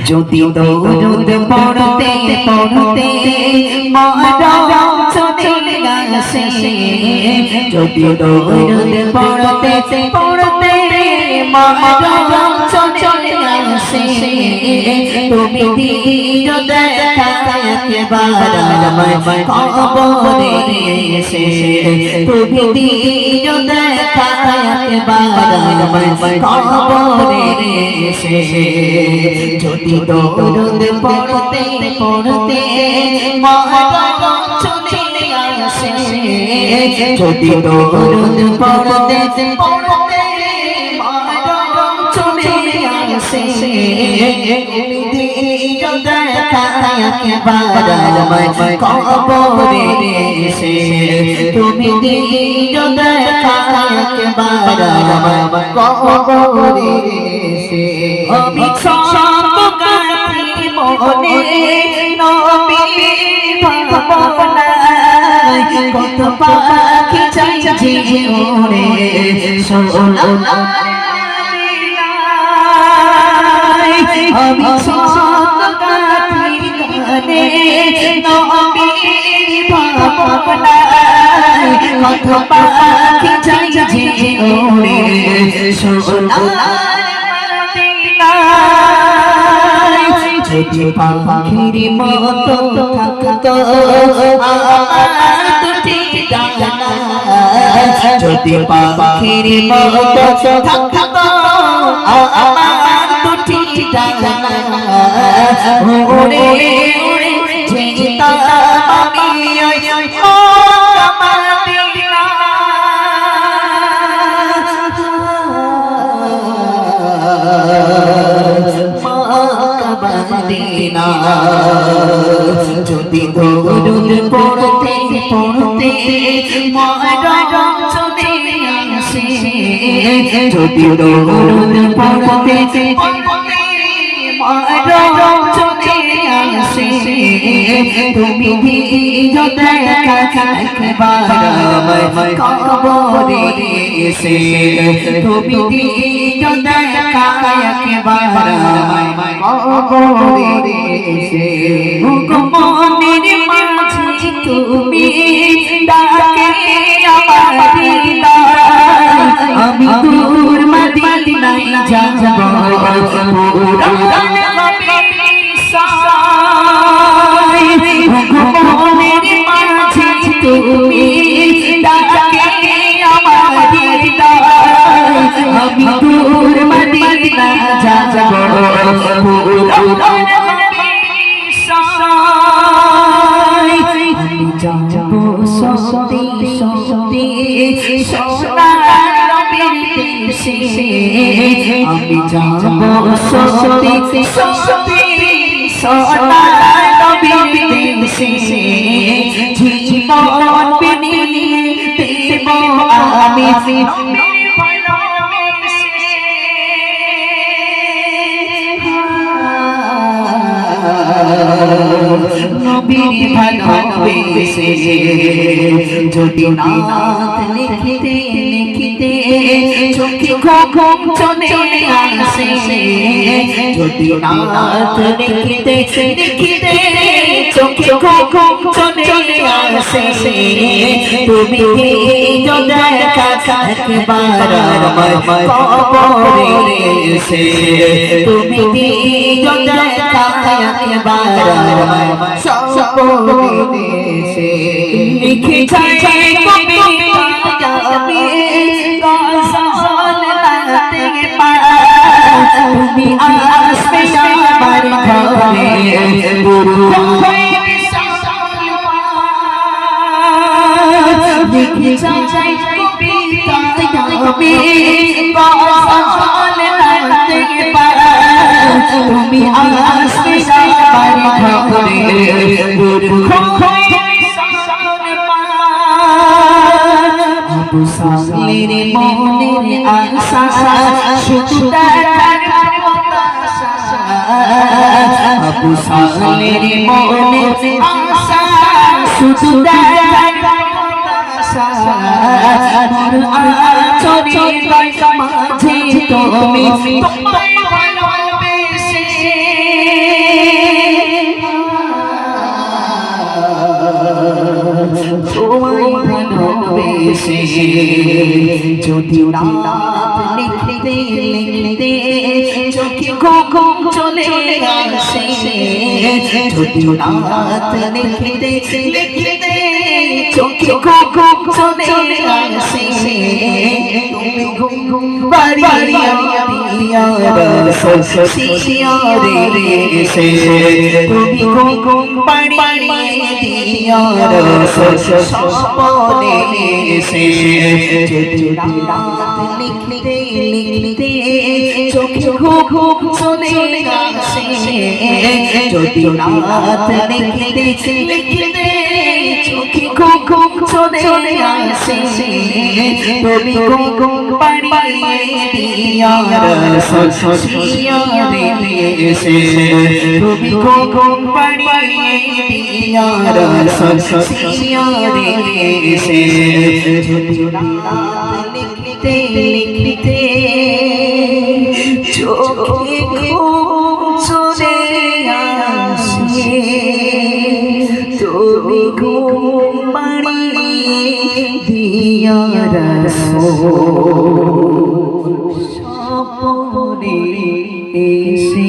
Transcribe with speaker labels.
Speaker 1: যদি দরুদ পড়তে পড়তে মরণ চলে আসে, যদি দরুদ পড়তে পড়তে মরণ চলে আসে, তুমি দিও দেখা একবার আমায় কবরে এসে, তুমি দিও দেখা একবার আমায় কবরে এসে। যদি দরুদ পড়তে পড়তে মরণ চলে আসে, যদি দরুদ পড়তে পড়তে মরণ চলে আসে, তুমি দিও দেখা একবার আমায় কবরে এসে, তুমি দিও দেখা একবার আমায় কবরে এসে। আমি মনে নবীর ভাবনায় কত পাখি চাইছে ওরে সোনায়, আমি সৎকারে নবীর ভাবনায় কত পাখি চাইছে ওরে সোনায়। যদি পাখির মতো থাকতো আমার দুটি ডানা, যদি পাখির মতো থাকতো আমার দুটি ডানা, উড়ে উড়ে যেতাম আমি মদিনা। যদি দরুদ পড়তে পড়তে মরণ চলে আসে, যদি দরুদ পড়তে পড়তে মরণ চলে আসে, তুমি দিও দেখা একবার আমায় কবরে এসে, তুমি দিও দেখা একবার আমায় কবরে এসে। মনের মাঝে তুমি ডাকে আমার হৃদয়, আমি দূর মদিনায় যাব পুরান বিষয়। মনের মাঝে তুমি ডাকে আমার হৃদয়, আমি দূর মদিনায় যাব পুরান যাব সত্যি সত্যি সোনার নবীর দেশে, আমি যাব সত্যি সত্যি সোনার নবীর দেশে, জীবন বিনিয়ে দেব আমি নবীর ভালোবেসে। যদি নাত লিখিতে লিখিতে চোখে ঘুম চলে আসে, যদি নাত লিখিতে লিখিতে চোখে ঘুম চলে আসে, তুমি দিও দেখা একবার আমায় কবরে এসে, তুমি দিও দেখা একবার আমায় কবরে এসে। লিখে যায় কবিতা আমি গজল গাতে পাই, তুমি আসবে আমার ঘরে গুরু হয়ে লিখে যায় কবিতা আমি গজল গাতে পাই, তুমি আসবে আমার ঘরে গুরু হয়ে আবু সালের মনের আশা শুধু দেখার প্রত্যাশা, আবু সালের মনের আশা শুধু দেখার প্রত্যাশা, মোর আঁচলের মাঝে তুমি তোমায় ভালোবেসে এসে যদি রাত লিখতে লিখতে চোখে ঘুম চলে আসে যদি রাত লিখতে লিখতে চোখে ঘুম চলে আসে তুমি ঘুম বাড়িয়া দিয়া রসিয়া রে সে তুমি ঘুম বাড়িয়া দিয়া সপনে সে যদি রাত লিখতে লিখতে চোখে ঘুম চলে আসে যদি রাত লিখতে লিখতে চোখে ঘুম চলে আসে তুমি ঘুম বাড়িয়ে দিয়া রসিয়া রে সে তুমি ঘুম বাড়িয়ে দিয়া রসিয়া রে সে যদি রাত লিখতে লিখতে চোখে ঘুম চলে আসে তুমি ঘুম বাড়িয়ে দিয়া সপনে এসে